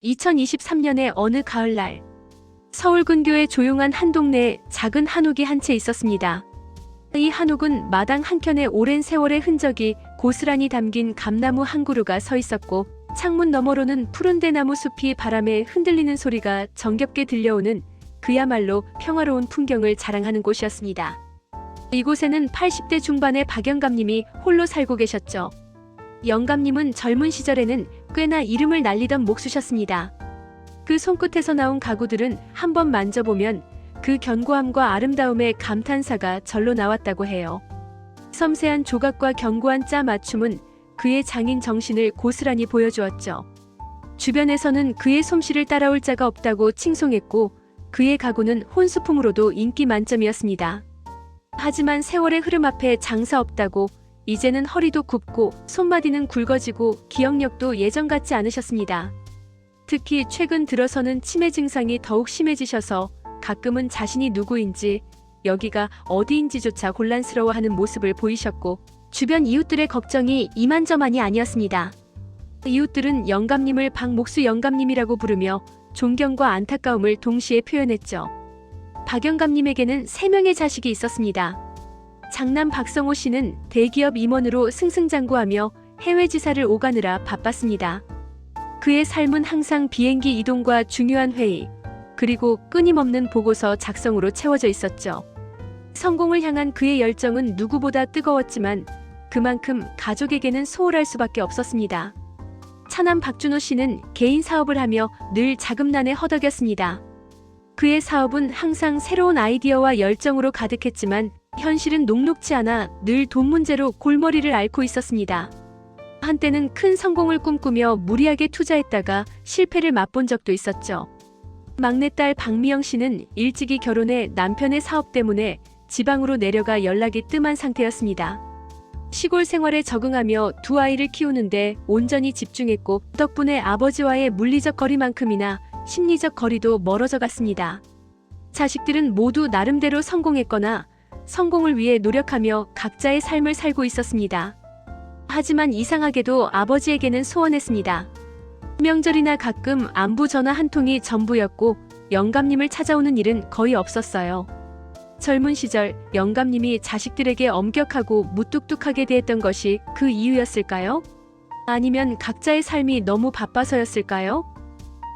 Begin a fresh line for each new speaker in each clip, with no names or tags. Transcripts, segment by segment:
2023년의 어느 가을날, 서울 근교의 조용한 한 동네에 작은 한옥이 한 채 있었습니다. 이 한옥은 마당 한켠에 오랜 세월의 흔적이 고스란히 담긴 감나무 한 그루가 서 있었고, 창문 너머로는 푸른 대나무 숲이 바람에 흔들리는 소리가 정겹게 들려오는 그야말로 평화로운 풍경을 자랑하는 곳이었습니다. 이곳에는 80대 중반의 박영감님이 홀로 살고 계셨죠. 영감님은 젊은 시절에는 꽤나 이름을 날리던 목수셨습니다. 그 손끝에서 나온 가구들은 한번 만져보면 그 견고함과 아름다움의 감탄사가 절로 나왔다고 해요. 섬세한 조각과 견고한 짜 맞춤은 그의 장인 정신을 고스란히 보여주었죠. 주변에서는 그의 솜씨를 따라올 자가 없다고 칭송했고, 그의 가구는 혼수품으로도 인기 만점이었습니다. 하지만 세월의 흐름 앞에 장사 없다고 이제는 허리도 굽고 손마디는 굵어지고 기억력도 예전 같지 않으셨습니다. 특히 최근 들어서는 치매 증상이 더욱 심해지셔서 가끔은 자신이 누구인지, 여기가 어디인지조차 곤란스러워하는 모습을 보이셨고, 주변 이웃들의 걱정이 이만저만이 아니었습니다. 이웃들은 영감님을 박목수 영감님이라고 부르며 존경과 안타까움을 동시에 표현했죠. 박영감님에게는 3명의 자식이 있었습니다. 장남 박성호 씨는 대기업 임원으로 승승장구하며 해외 지사를 오가느라 바빴습니다. 그의 삶은 항상 비행기 이동과 중요한 회의, 그리고 끊임없는 보고서 작성으로 채워져 있었죠. 성공을 향한 그의 열정은 누구보다 뜨거웠지만 그만큼 가족에게는 소홀할 수밖에 없었습니다. 차남 박준호 씨는 개인 사업을 하며 늘 자금난에 허덕였습니다. 그의 사업은 항상 새로운 아이디어와 열정으로 가득했지만 현실은 녹록지 않아 늘 돈 문제로 골머리를 앓고 있었습니다. 한때는 큰 성공을 꿈꾸며 무리하게 투자했다가 실패를 맛본 적도 있었죠. 막내딸 박미영 씨는 일찍이 결혼해 남편의 사업 때문에 지방으로 내려가 연락이 뜸한 상태였습니다. 시골 생활에 적응하며 2아이를 키우는데 온전히 집중했고, 덕분에 아버지와의 물리적 거리만큼이나 심리적 거리도 멀어져 갔습니다. 자식들은 모두 나름대로 성공했거나 성공을 위해 노력하며 각자의 삶을 살고 있었습니다. 하지만 이상하게도 아버지에게는 소원했습니다. 명절이나 가끔 안부 전화 한 통이 전부였고, 영감님을 찾아오는 일은 거의 없었어요. 젊은 시절 영감님이 자식들에게 엄격하고 무뚝뚝하게 대했던 것이 그 이유였을까요? 아니면 각자의 삶이 너무 바빠서였을까요?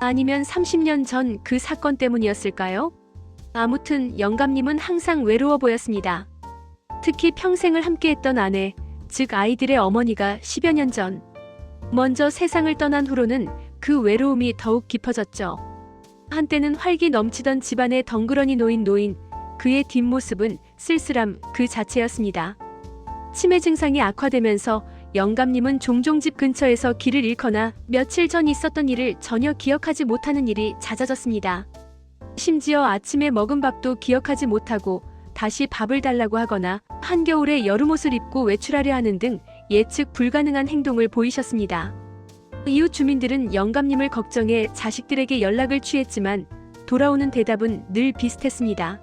아니면 30년 전 그 사건 때문이었을까요? 아무튼 영감님은 항상 외로워 보였습니다. 특히 평생을 함께했던 아내, 즉 아이들의 어머니가 10여 년 전 먼저 세상을 떠난 후로는 그 외로움이 더욱 깊어졌죠. 한때는 활기 넘치던 집안에 덩그러니 놓인 그의 뒷모습은 쓸쓸함 그 자체였습니다. 치매 증상이 악화되면서 영감님은 종종 집 근처에서 길을 잃거나 며칠 전 있었던 일을 전혀 기억하지 못하는 일이 잦아졌습니다. 심지어 아침에 먹은 밥도 기억하지 못하고 다시 밥을 달라고 하거나 한겨울에 여름옷을 입고 외출하려 하는 등 예측 불가능한 행동을 보이셨습니다. 이웃 주민들은 영감님을 걱정해 자식들에게 연락을 취했지만 돌아오는 대답은 늘 비슷했습니다.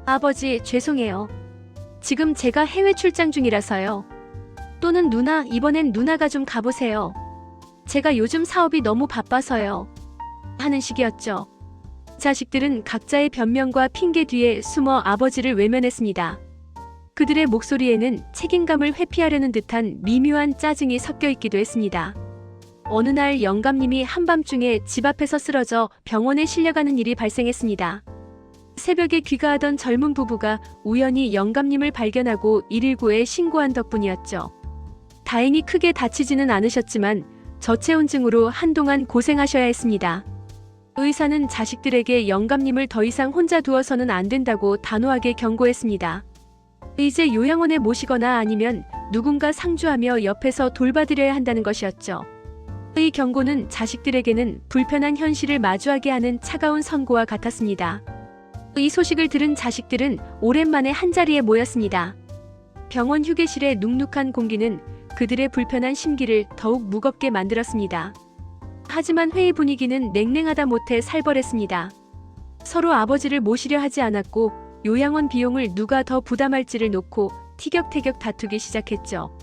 아버지, 죄송해요. 지금 제가 해외 출장 중이라서요. 또는 누나, 이번엔 누나가 좀 가보세요. 제가 요즘 사업이 너무 바빠서요. 하는 식이었죠. 자식들은 각자의 변명과 핑계 뒤에 숨어 아버지를 외면했습니다. 그들의 목소리에는 책임감을 회피하려는 듯한 미묘한 짜증이 섞여 있기도 했습니다. 어느 날 영감님이 한밤중에 집 앞에서 쓰러져 병원에 실려가는 일이 발생했습니다. 새벽에 귀가하던 젊은 부부가 우연히 영감님을 발견하고 119에 신고한 덕분이었죠. 다행히 크게 다치지는 않으셨지만 저체온증으로 한동안 고생하셔야 했습니다. 의사는 자식들에게 영감님을 더 이상 혼자 두어서는 안 된다고 단호하게 경고했습니다. 이제 요양원에 모시거나 아니면 누군가 상주하며 옆에서 돌봐드려야 한다는 것이었죠. 이 경고는 자식들에게는 불편한 현실을 마주하게 하는 차가운 선고와 같았습니다. 이 소식을 들은 자식들은 오랜만에 한자리에 모였습니다. 병원 휴게실의 눅눅한 공기는 그들의 불편한 심기를 더욱 무겁게 만들었습니다. 하지만 회의 분위기는 냉랭하다 못해 살벌했습니다. 서로 아버지를 모시려 하지 않았고 요양원 비용을 누가 더 부담할지를 놓고 티격태격 다투기 시작했죠.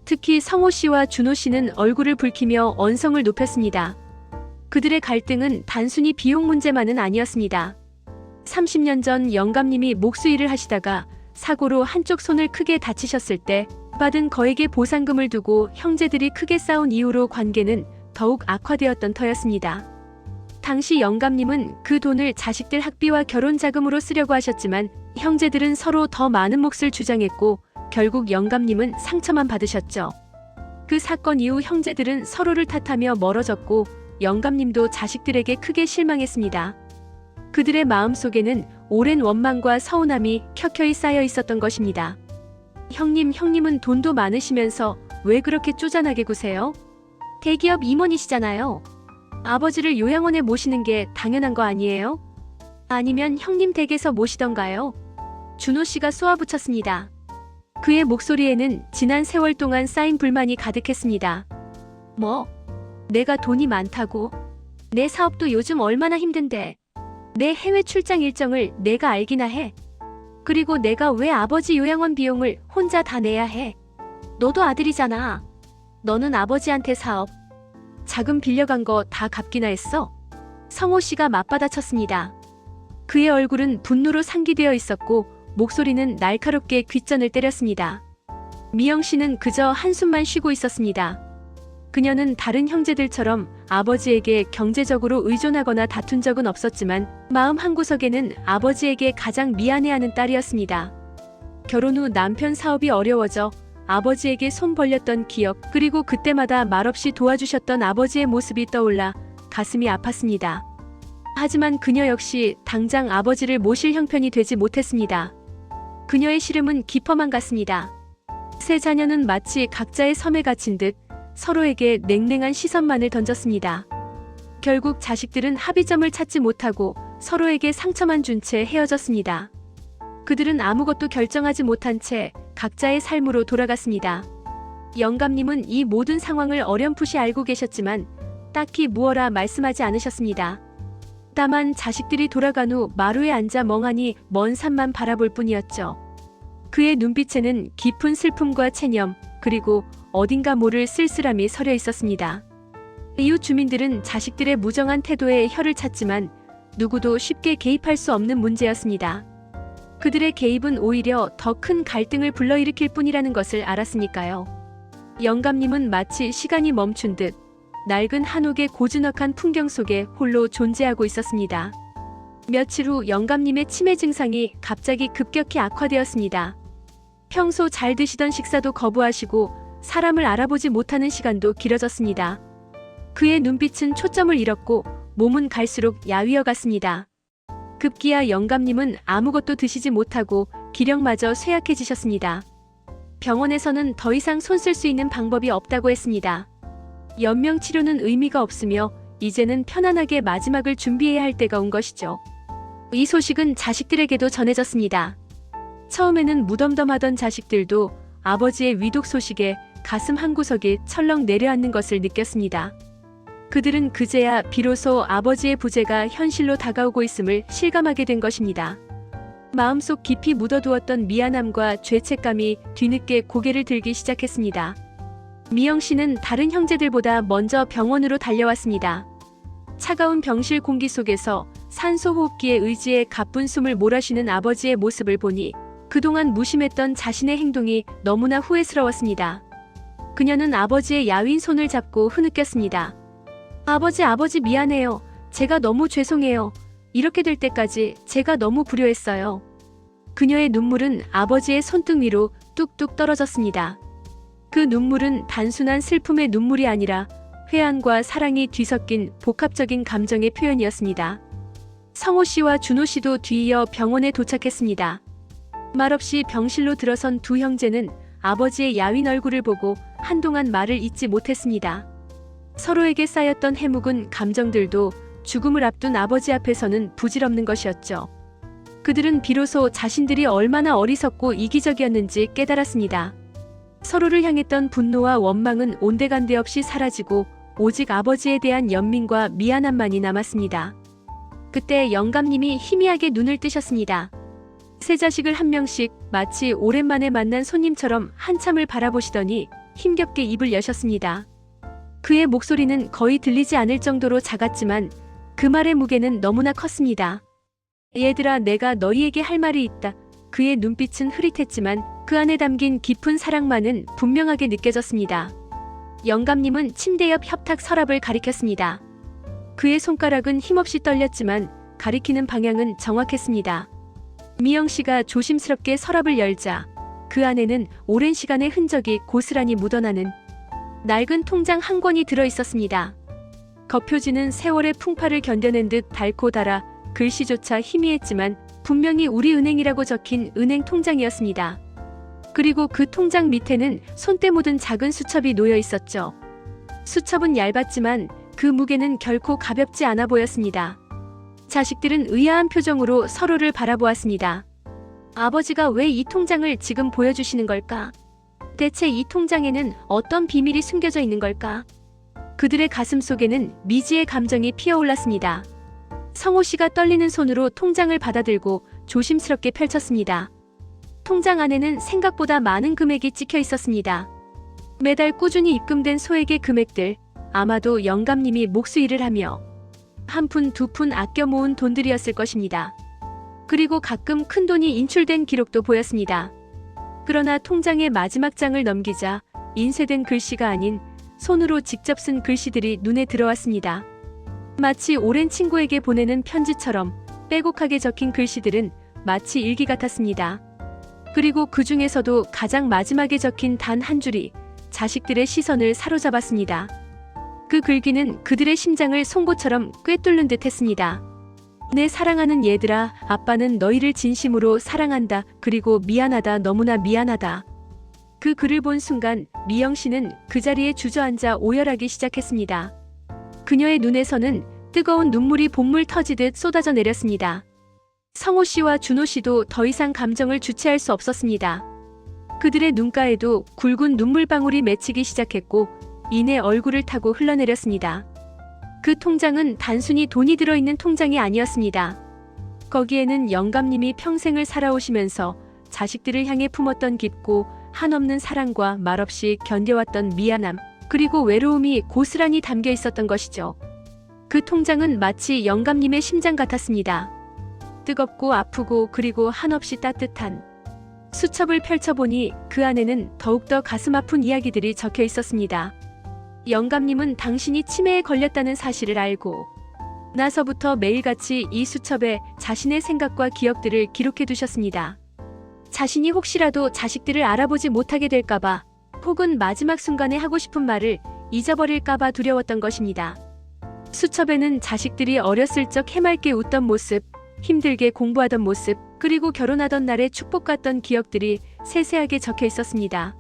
특히 성호 씨와 준호 씨는 얼굴을 붉히며 언성을 높였습니다. 그들의 갈등은 단순히 비용 문제만은 아니었습니다. 30년 전 영감님이 목수일을 하시다가 사고로 한쪽 손을 크게 다치셨을 때 받은 거액의 보상금을 두고 형제들이 크게 싸운 이후로 관계는 더욱 악화되었던 터였습니다. 당시 영감님은 그 돈을 자식들 학비와 결혼 자금으로 쓰려고 하셨지만 형제들은 서로 더 많은 몫을 주장했고 결국 영감님은 상처만 받으셨죠. 그 사건 이후 형제들은 서로를 탓하며 멀어졌고 영감님도 자식들에게 크게 실망했습니다. 그들의 마음속에는 오랜 원망과 서운함이 켜켜이 쌓여 있었던 것입니다. 형님은 돈도 많으시면서 왜 그렇게 쪼잔하게 구세요? 대기업 임원이시잖아요. 아버지를 요양원에 모시는 게 당연한 거 아니에요? 아니면 형님 댁에서 모시던가요? 준호 씨가 쏘아붙였습니다. 그의 목소리에는 지난 세월 동안 쌓인 불만이 가득했습니다. 뭐? 내가 돈이 많다고? 내 사업도 요즘 얼마나 힘든데. 내 해외 출장 일정을 내가 알기나 해. 그리고 내가 왜 아버지 요양원 비용을 혼자 다 내야 해? 너도 아들이잖아. 너는 아버지한테 사업, 자금 빌려간 거 다 갚기나 했어? 성호 씨가 맞받아쳤습니다. 그의 얼굴은 분노로 상기되어 있었고 목소리는 날카롭게 귓전을 때렸습니다. 미영 씨는 그저 한숨만 쉬고 있었습니다. 그녀는 다른 형제들처럼 아버지에게 경제적으로 의존하거나 다툰 적은 없었지만 마음 한구석에는 아버지에게 가장 미안해하는 딸이었습니다. 결혼 후 남편 사업이 어려워져 아버지에게 손 벌렸던 기억, 그리고 그때마다 말없이 도와주셨던 아버지의 모습이 떠올라 가슴이 아팠습니다. 하지만 그녀 역시 당장 아버지를 모실 형편이 되지 못했습니다. 그녀의 시름은 깊어만 갔습니다. 세 자녀는 마치 각자의 섬에 갇힌 듯 서로에게 냉랭한 시선만을 던졌습니다. 결국 자식들은 합의점을 찾지 못하고 서로에게 상처만 준 채 헤어졌습니다. 그들은 아무것도 결정하지 못한 채 각자의 삶으로 돌아갔습니다. 영감님은 이 모든 상황을 어렴풋이 알고 계셨지만 딱히 무어라 말씀하지 않으셨습니다. 다만 자식들이 돌아간 후 마루에 앉아 멍하니 먼 산만 바라볼 뿐이었죠. 그의 눈빛에는 깊은 슬픔과 체념, 그리고 어딘가 모를 쓸쓸함이 서려 있었습니다. 이웃 주민들은 자식들의 무정한 태도에 혀를 찼지만 누구도 쉽게 개입할 수 없는 문제였습니다. 그들의 개입은 오히려 더 큰 갈등을 불러일으킬 뿐이라는 것을 알았으니까요. 영감님은 마치 시간이 멈춘 듯 낡은 한옥의 고즈넉한 풍경 속에 홀로 존재하고 있었습니다. 며칠 후 영감님의 치매 증상이 갑자기 급격히 악화되었습니다. 평소 잘 드시던 식사도 거부하시고 사람을 알아보지 못하는 시간도 길어졌습니다. 그의 눈빛은 초점을 잃었고 몸은 갈수록 야위어 갔습니다. 급기야 영감님은 아무것도 드시지 못하고 기력마저 쇠약해지셨습니다. 병원에서는 더 이상 손 쓸 수 있는 방법이 없다고 했습니다. 연명 치료는 의미가 없으며 이제는 편안하게 마지막을 준비해야 할 때가 온 것이죠. 이 소식은 자식들에게도 전해졌습니다. 처음에는 무덤덤하던 자식들도 아버지의 위독 소식에 가슴 한구석이 철렁 내려앉는 것을 느꼈습니다. 그들은 그제야 비로소 아버지의 부재가 현실로 다가오고 있음을 실감하게 된 것입니다. 마음속 깊이 묻어두었던 미안함과 죄책감이 뒤늦게 고개를 들기 시작했습니다. 미영 씨는 다른 형제들보다 먼저 병원으로 달려왔습니다. 차가운 병실 공기 속에서 산소 호흡기에 의지해 가쁜 숨을 몰아쉬는 아버지의 모습을 보니 그동안 무심했던 자신의 행동이 너무나 후회스러웠습니다. 그녀는 아버지의 야윈 손을 잡고 흐느꼈습니다. 아버지 미안해요. 제가 너무 죄송해요. 이렇게 될 때까지 제가 너무 불효했어요. 그녀의 눈물은 아버지의 손등 위로 뚝뚝 떨어졌습니다. 그 눈물은 단순한 슬픔의 눈물이 아니라 회한과 사랑이 뒤섞인 복합적인 감정의 표현이었습니다. 성호 씨와 준호 씨도 뒤이어 병원에 도착했습니다. 말없이 병실로 들어선 두 형제는 아버지의 야윈 얼굴을 보고 한동안 말을 잇지 못했습니다. 서로에게 쌓였던 해묵은 감정들도 죽음을 앞둔 아버지 앞에서는 부질없는 것이었죠. 그들은 비로소 자신들이 얼마나 어리석고 이기적이었는지 깨달았습니다. 서로를 향했던 분노와 원망은 온데간데 없이 사라지고 오직 아버지에 대한 연민과 미안함만이 남았습니다. 그때 영감님이 희미하게 눈을 뜨셨습니다. 세 자식을 한 명씩 마치 오랜만에 만난 손님처럼 한참을 바라보시더니 힘겹게 입을 여셨습니다. 그의 목소리는 거의 들리지 않을 정도로 작았지만 그 말의 무게는 너무나 컸습니다. 얘들아, 내가 너희에게 할 말이 있다. 그의 눈빛은 흐릿했지만 그 안에 담긴 깊은 사랑만은 분명하게 느껴졌습니다. 영감님은 침대 옆 협탁 서랍을 가리켰습니다. 그의 손가락은 힘없이 떨렸지만 가리키는 방향은 정확했습니다. 미영 씨가 조심스럽게 서랍을 열자 그 안에는 오랜 시간의 흔적이 고스란히 묻어나는 낡은 통장 한 권이 들어 있었습니다. 겉표지는 세월의 풍파를 견뎌낸 듯 달고 달아 글씨조차 희미했지만 분명히 우리은행이라고 적힌 은행 통장이었습니다. 그리고 그 통장 밑에는 손때 묻은 작은 수첩이 놓여 있었죠. 수첩은 얇았지만 그 무게는 결코 가볍지 않아 보였습니다. 자식들은 의아한 표정으로 서로를 바라보았습니다. 아버지가 왜 이 통장을 지금 보여주시는 걸까? 대체 이 통장에는 어떤 비밀이 숨겨져 있는 걸까? 그들의 가슴 속에는 미지의 감정이 피어올랐습니다. 성호 씨가 떨리는 손으로 통장을 받아들고 조심스럽게 펼쳤습니다. 통장 안에는 생각보다 많은 금액이 찍혀 있었습니다. 매달 꾸준히 입금된 소액의 금액들, 아마도 영감님이 목수일을 하며 한 푼 두 푼 아껴 모은 돈들이었을 것입니다. 그리고 가끔 큰 돈이 인출된 기록도 보였습니다. 그러나 통장의 마지막 장을 넘기자 인쇄된 글씨가 아닌 손으로 직접 쓴 글씨들이 눈에 들어왔습니다. 마치 오랜 친구에게 보내는 편지처럼 빼곡하게 적힌 글씨들은 마치 일기 같았습니다. 그리고 그 중에서도 가장 마지막에 적힌 단 한 줄이 자식들의 시선을 사로잡았습니다. 그 글귀는 그들의 심장을 송곳처럼 꿰뚫는 듯 했습니다. 내 사랑하는 얘들아, 아빠는 너희를 진심으로 사랑한다. 그리고 미안하다. 너무나 미안하다. 그 글을 본 순간 미영 씨는 그 자리에 주저앉아 오열하기 시작했습니다. 그녀의 눈에서는 뜨거운 눈물이 본물 터지듯 쏟아져 내렸습니다. 성호 씨와 준호 씨도 더 이상 감정을 주체할 수 없었습니다. 그들의 눈가에도 굵은 눈물방울이 맺히기 시작했고 이내 얼굴을 타고 흘러내렸습니다. 그 통장은 단순히 돈이 들어있는 통장이 아니었습니다. 거기에는 영감님이 평생을 살아오시면서 자식들을 향해 품었던 깊고 한없는 사랑과 말없이 견뎌왔던 미안함, 그리고 외로움이 고스란히 담겨 있었던 것이죠. 그 통장은 마치 영감님의 심장 같았습니다. 뜨겁고 아프고 그리고 한없이 따뜻한. 수첩을 펼쳐보니 그 안에는 더욱더 가슴 아픈 이야기들이 적혀 있었습니다. 영감님은 당신이 치매에 걸렸다는 사실을 알고 나서부터 매일같이 이 수첩에 자신의 생각과 기억들을 기록해 두셨습니다. 자신이 혹시라도 자식들을 알아보지 못하게 될까봐, 혹은 마지막 순간에 하고 싶은 말을 잊어버릴까봐 두려웠던 것입니다. 수첩에는 자식들이 어렸을 적 해맑게 웃던 모습, 힘들게 공부하던 모습, 그리고 결혼하던 날의 축복 같던 기억들이 세세하게 적혀 있었습니다.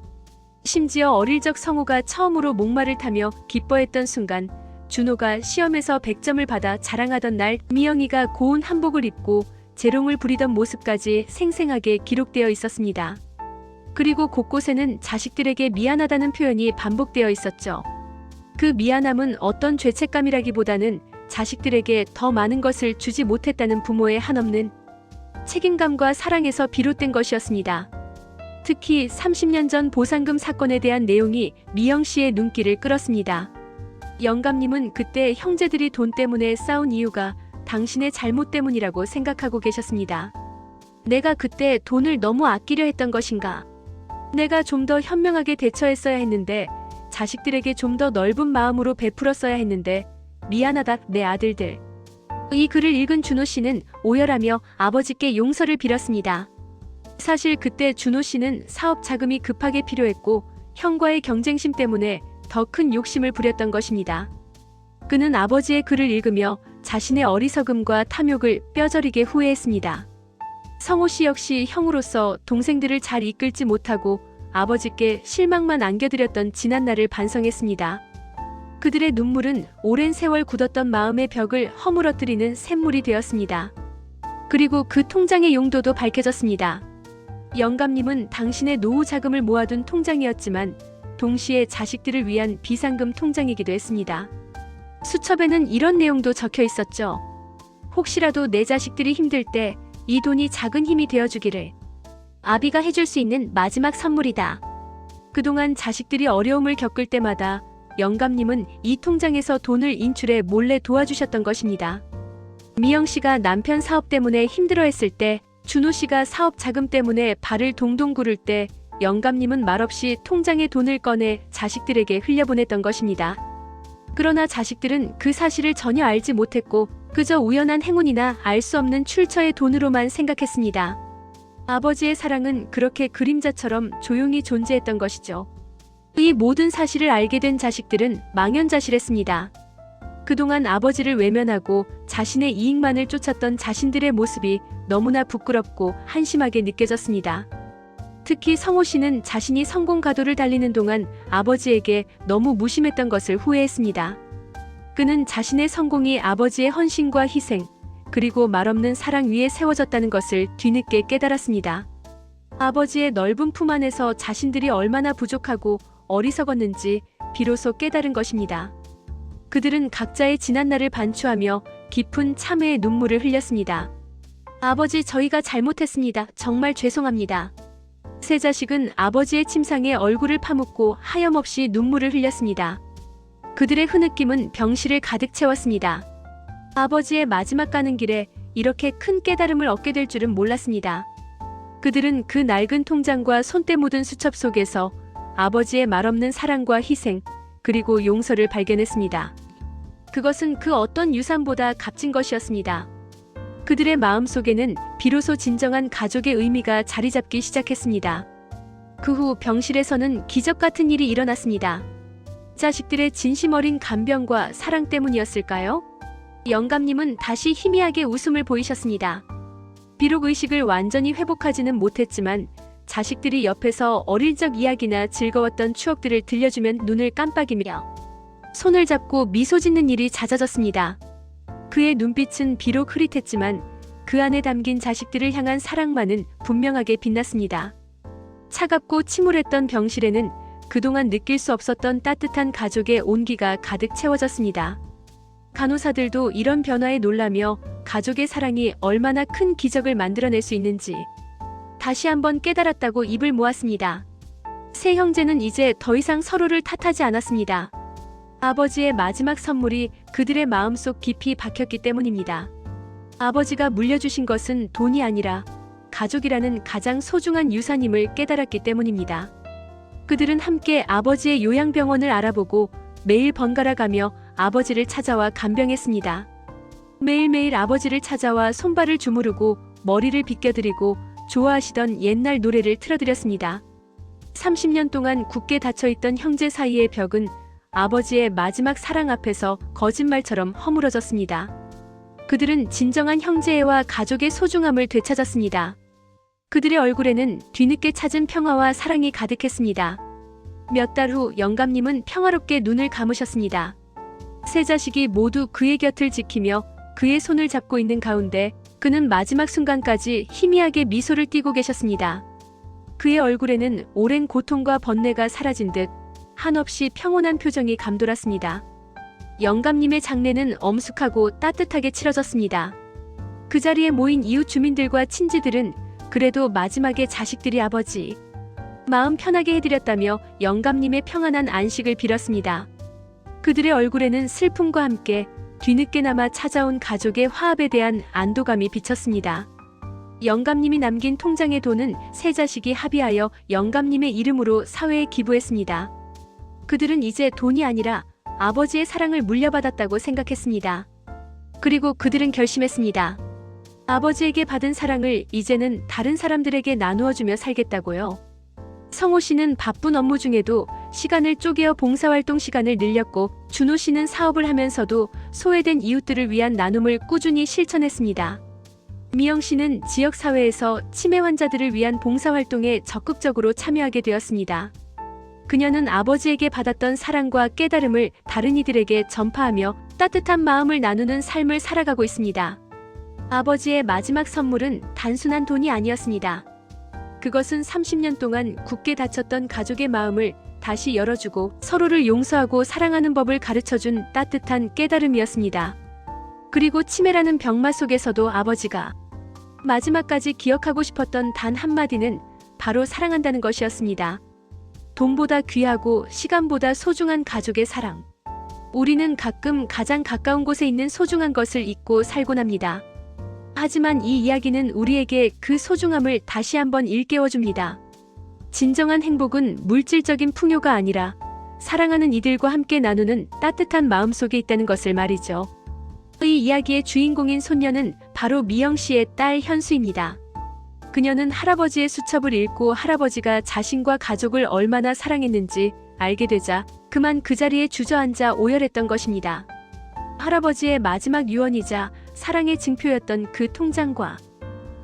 심지어 어릴 적 성호가 처음으로 목마를 타며 기뻐했던 순간, 준호가 시험에서 100점을 받아 자랑하던 날, 미영이가 고운 한복을 입고 재롱을 부리던 모습까지 생생하게 기록되어 있었습니다. 그리고 곳곳에는 자식들에게 미안하다는 표현이 반복되어 있었죠. 그 미안함은 어떤 죄책감이라기보다는 자식들에게 더 많은 것을 주지 못했다는 부모의 한없는 책임감과 사랑에서 비롯된 것이었습니다. 특히 30년 전 보상금 사건에 대한 내용이 미영 씨의 눈길을 끌었습니다. 영감님은 그때 형제들이 돈 때문에 싸운 이유가 당신의 잘못 때문이라고 생각하고 계셨습니다. 내가 그때 돈을 너무 아끼려 했던 것인가? 내가 좀 더 현명하게 대처했어야 했는데, 자식들에게 좀 더 넓은 마음으로 베풀었어야 했는데, 미안하다, 내 아들들. 이 글을 읽은 준호 씨는 오열하며 아버지께 용서를 빌었습니다. 사실 그때 준호 씨는 사업 자금이 급하게 필요했고 형과의 경쟁심 때문에 더 큰 욕심을 부렸던 것입니다. 그는 아버지의 글을 읽으며 자신의 어리석음과 탐욕을 뼈저리게 후회했습니다. 성호 씨 역시 형으로서 동생들을 잘 이끌지 못하고 아버지께 실망만 안겨드렸던 지난날을 반성했습니다. 그들의 눈물은 오랜 세월 굳었던 마음의 벽을 허물어뜨리는 샘물이 되었습니다. 그리고 그 통장의 용도도 밝혀졌습니다. 영감님은 당신의 노후 자금을 모아둔 통장이었지만 동시에 자식들을 위한 비상금 통장이기도 했습니다. 수첩에는 이런 내용도 적혀 있었죠. 혹시라도 내 자식들이 힘들 때 이 돈이 작은 힘이 되어주기를. 아비가 해줄 수 있는 마지막 선물이다. 그동안 자식들이 어려움을 겪을 때마다 영감님은 이 통장에서 돈을 인출해 몰래 도와주셨던 것입니다. 미영 씨가 남편 사업 때문에 힘들어했을 때, 준호 씨가 사업 자금 때문에 발을 동동 구를 때 영감님은 말없이 통장에 돈을 꺼내 자식들에게 흘려보냈던 것입니다. 그러나 자식들은 그 사실을 전혀 알지 못했고 그저 우연한 행운이나 알 수 없는 출처의 돈으로만 생각했습니다. 아버지의 사랑은 그렇게 그림자처럼 조용히 존재했던 것이죠. 이 모든 사실을 알게 된 자식들은 망연자실했습니다. 그동안 아버지를 외면하고 자신의 이익만을 쫓았던 자신들의 모습이 너무나 부끄럽고 한심하게 느껴졌습니다. 특히 성호 씨는 자신이 성공 가도를 달리는 동안 아버지에게 너무 무심했던 것을 후회했습니다. 그는 자신의 성공이 아버지의 헌신과 희생, 그리고 말없는 사랑 위에 세워졌다는 것을 뒤늦게 깨달았습니다. 아버지의 넓은 품 안에서 자신들이 얼마나 부족하고 어리석었는지 비로소 깨달은 것입니다. 그들은 각자의 지난날을 반추하며 깊은 참회의 눈물을 흘렸습니다. 아버지, 저희가 잘못했습니다. 정말 죄송합니다. 세 자식은 아버지의 침상에 얼굴을 파묻고 하염없이 눈물을 흘렸습니다. 그들의 흐느낌은 병실을 가득 채웠습니다. 아버지의 마지막 가는 길에 이렇게 큰 깨달음을 얻게 될 줄은 몰랐습니다. 그들은 그 낡은 통장과 손때 묻은 수첩 속에서 아버지의 말없는 사랑과 희생, 그리고 용서를 발견했습니다. 그것은 그 어떤 유산보다 값진 것이었습니다. 그들의 마음속에는 비로소 진정한 가족의 의미가 자리 잡기 시작했습니다. 그 후 병실에서는 기적 같은 일이 일어났습니다. 자식들의 진심 어린 간병과 사랑 때문이었을까요? 영감님은 다시 희미하게 웃음을 보이셨습니다. 비록 의식을 완전히 회복하지는 못했지만 자식들이 옆에서 어릴 적 이야기나 즐거웠던 추억들을 들려주면 눈을 깜빡이며 손을 잡고 미소 짓는 일이 잦아졌습니다. 그의 눈빛은 비록 흐릿했지만 그 안에 담긴 자식들을 향한 사랑만은 분명하게 빛났습니다. 차갑고 침울했던 병실에는 그동안 느낄 수 없었던 따뜻한 가족의 온기가 가득 채워졌습니다. 간호사들도 이런 변화에 놀라며 가족의 사랑이 얼마나 큰 기적을 만들어낼 수 있는지 다시 한번 깨달았다고 입을 모았습니다. 세 형제는 이제 더 이상 서로를 탓하지 않았습니다. 아버지의 마지막 선물이 그들의 마음속 깊이 박혔기 때문입니다. 아버지가 물려주신 것은 돈이 아니라 가족이라는 가장 소중한 유산임을 깨달았기 때문입니다. 그들은 함께 아버지의 요양병원을 알아보고 매일 번갈아 가며 아버지를 찾아와 간병했습니다. 매일매일 아버지를 찾아와 손발을 주무르고 머리를 빗겨드리고 좋아하시던 옛날 노래를 틀어드렸습니다. 30년 동안 굳게 닫혀있던 형제 사이의 벽은 아버지의 마지막 사랑 앞에서 거짓말처럼 허물어졌습니다. 그들은 진정한 형제애와 가족의 소중함을 되찾았습니다. 그들의 얼굴에는 뒤늦게 찾은 평화와 사랑이 가득했습니다. 몇 달 후 영감님은 평화롭게 눈을 감으셨습니다. 세 자식이 모두 그의 곁을 지키며 그의 손을 잡고 있는 가운데 그는 마지막 순간까지 희미하게 미소를 띠고 계셨습니다. 그의 얼굴에는 오랜 고통과 번뇌가 사라진 듯 한없이 평온한 표정이 감돌았습니다. 영감님의 장례는 엄숙하고 따뜻하게 치러졌습니다. 그 자리에 모인 이웃 주민들과 친지들은 그래도 마지막에 자식들이 아버지 마음 편하게 해드렸다며 영감님의 평안한 안식을 빌었습니다. 그들의 얼굴에는 슬픔과 함께 뒤늦게나마 찾아온 가족의 화합에 대한 안도감이 비쳤습니다. 영감님이 남긴 통장의 돈은 세 자식이 합의하여 영감님의 이름으로 사회에 기부했습니다. 그들은 이제 돈이 아니라 아버지의 사랑을 물려받았다고 생각했습니다. 그리고 그들은 결심했습니다. 아버지에게 받은 사랑을 이제는 다른 사람들에게 나누어주며 살겠다고요. 성호 씨는 바쁜 업무 중에도 시간을 쪼개어 봉사활동 시간을 늘렸고 준호 씨는 사업을 하면서도 소외된 이웃들을 위한 나눔을 꾸준히 실천했습니다. 미영 씨는 지역사회에서 치매 환자들을 위한 봉사활동에 적극적으로 참여하게 되었습니다. 그녀는 아버지에게 받았던 사랑과 깨달음을 다른 이들에게 전파하며 따뜻한 마음을 나누는 삶을 살아가고 있습니다. 아버지의 마지막 선물은 단순한 돈이 아니었습니다. 그것은 30년 동안 굳게 닫혔던 가족의 마음을 다시 열어주고 서로를 용서하고 사랑하는 법을 가르쳐준 따뜻한 깨달음이었습니다. 그리고 치매라는 병마 속에서도 아버지가 마지막까지 기억하고 싶었던 단 한마디는 바로 사랑한다는 것이었습니다. 돈보다 귀하고 시간보다 소중한 가족의 사랑. 우리는 가끔 가장 가까운 곳에 있는 소중한 것을 잊고 살곤 합니다. 하지만 이 이야기는 우리에게 그 소중함을 다시 한번 일깨워줍니다. 진정한 행복은 물질적인 풍요가 아니라 사랑하는 이들과 함께 나누는 따뜻한 마음 속에 있다는 것을 말이죠. 이 이야기의 주인공인 손녀는 바로 미영 씨의 딸 현수입니다. 그녀는 할아버지의 수첩을 읽고 할아버지가 자신과 가족을 얼마나 사랑했는지 알게 되자 그만 그 자리에 주저앉아 오열했던 것입니다. 할아버지의 마지막 유언이자 사랑의 증표였던 그 통장과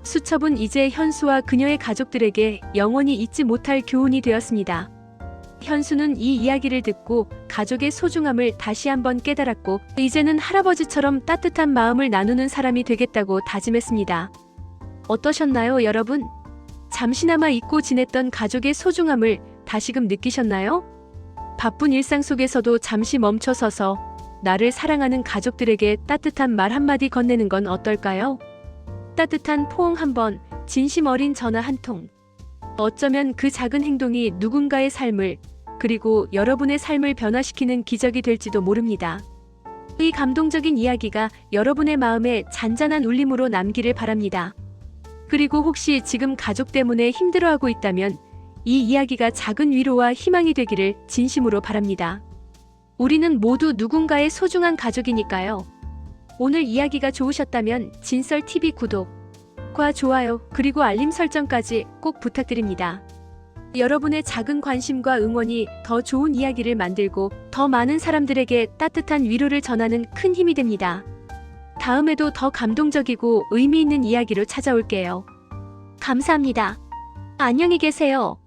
수첩은 이제 현수와 그녀의 가족들에게 영원히 잊지 못할 교훈이 되었습니다. 현수는 이 이야기를 듣고 가족의 소중함을 다시 한번 깨달았고 이제는 할아버지처럼 따뜻한 마음을 나누는 사람이 되겠다고 다짐했습니다. 어떠셨나요, 여러분? 잠시나마 잊고 지냈던 가족의 소중함을 다시금 느끼셨나요? 바쁜 일상 속에서도 잠시 멈춰서서 나를 사랑하는 가족들에게 따뜻한 말 한마디 건네는 건 어떨까요? 따뜻한 포옹 한 번, 진심 어린 전화 한 통. 어쩌면 그 작은 행동이 누군가의 삶을, 그리고 여러분의 삶을 변화시키는 기적이 될지도 모릅니다. 이 감동적인 이야기가 여러분의 마음에 잔잔한 울림으로 남기를 바랍니다. 그리고 혹시 지금 가족 때문에 힘들어하고 있다면 이 이야기가 작은 위로와 희망이 되기를 진심으로 바랍니다. 우리는 모두 누군가의 소중한 가족이니까요. 오늘 이야기가 좋으셨다면 진썰TV 구독과 좋아요 그리고 알림 설정까지 꼭 부탁드립니다. 여러분의 작은 관심과 응원이 더 좋은 이야기를 만들고 더 많은 사람들에게 따뜻한 위로를 전하는 큰 힘이 됩니다. 다음에도 더 감동적이고 의미 있는 이야기로 찾아올게요. 감사합니다. 안녕히 계세요.